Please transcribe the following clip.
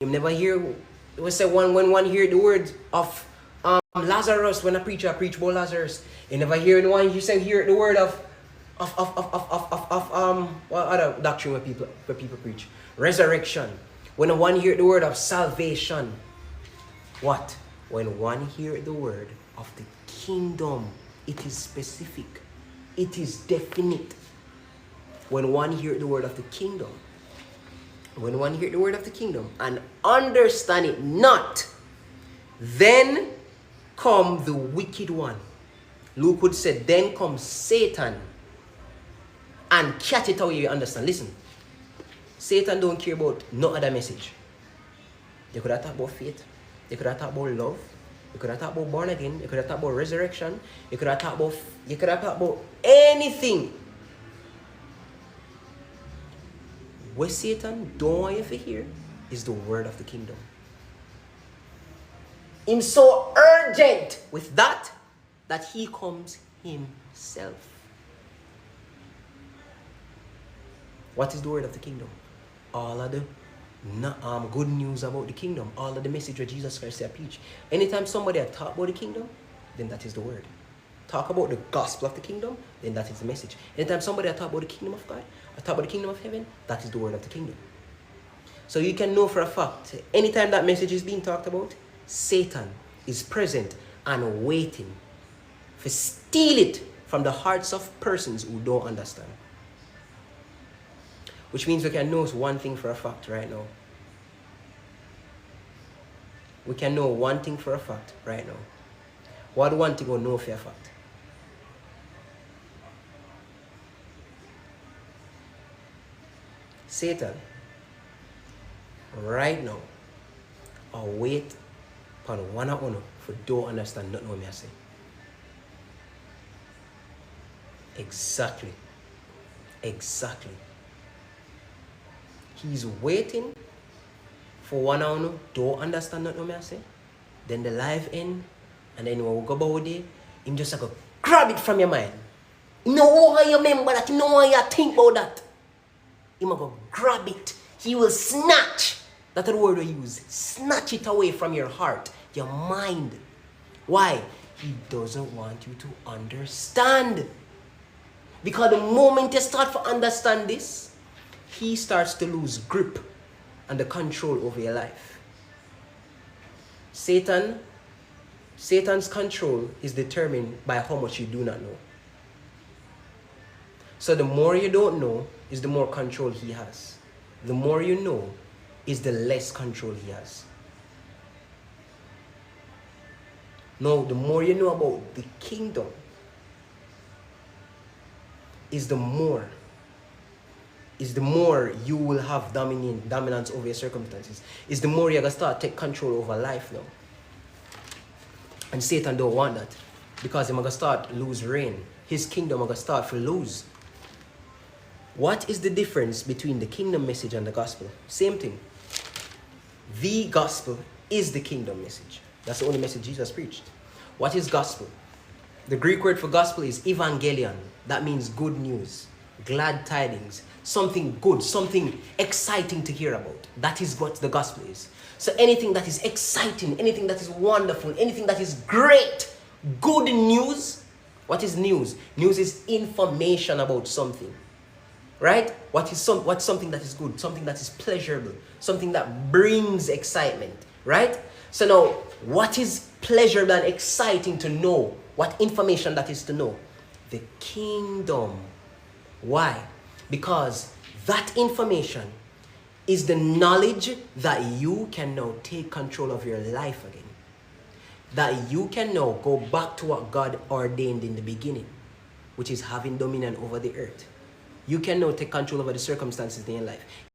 You never hear, we say when one hear the word of Lazarus, when a preacher preach about Lazarus, you never hear the one you say hear the word of what other doctrine where people preach? Resurrection. When one hear the word of salvation, what? When one hear the word of the kingdom, it is specific. It is definite. When one hear the word of the kingdom, when one hear the word of the kingdom and understand it not, then come the wicked one. Luke would say, then comes Satan and catch it how you understand. Listen, Satan don't care about no other message. They could have talked about faith. They could have talked about love. They could have talked about born again. They could have talked about resurrection. They could have talked about anything. What Satan don't want you to hear is the word of the kingdom. Him so urgent with that he comes himself. What is the word of the kingdom? All of the good news about the kingdom. All of the message that Jesus Christ said preach. Anytime somebody talk about the kingdom, then that is the word. Talk about the gospel of the kingdom, then that is the message. Anytime somebody talk about the kingdom of God, or talk about the kingdom of heaven, that is the word of the kingdom. So you can know for a fact, anytime that message is being talked about, Satan is present and waiting to steal it from the hearts of persons who don't understand. Which means we can know one thing for a fact right now. We can know one thing for a fact right now. What one thing we know for a fact? Satan, right now, or wait upon one or one for don't understand nothing what I say. Exactly. He's waiting for one or one don't understand nothing what I say. Then the life end, and then when we go about it, him just like grab it from your mind. You know why you remember that, you know why you think about that. He will go grab it. He will snatch. That's the word we use. Snatch it away from your heart, your mind. Why? He doesn't want you to understand. Because the moment you start to understand this, he starts to lose grip and the control over your life. Satan's control is determined by how much you do not know. So the more you don't know is the more control he has. The more you know is the less control he has. No, the more you know about the kingdom is the more you will have dominance over your circumstances. Is the more you're going to start take control over life now. And Satan don't want that. Because he's going to start lose reign. His kingdom is going to start to lose. What is the difference between the kingdom message and the gospel? Same thing. The gospel is the kingdom message. That's the only message Jesus preached. What is gospel? The Greek word for gospel is evangelion. That means good news, glad tidings, something good, something exciting to hear about. That is what the gospel is. So anything that is exciting, anything that is wonderful, anything that is great, good news. What is news? News is information about something. Right? What's something that is good, something that is pleasurable, something that brings excitement, right? So now, what is pleasurable and exciting to know? What information that is to know? The kingdom. Why? Because that information is the knowledge that you can now take control of your life again. That you can now go back to what God ordained in the beginning, which is having dominion over the earth. You can now take control over the circumstances in your life.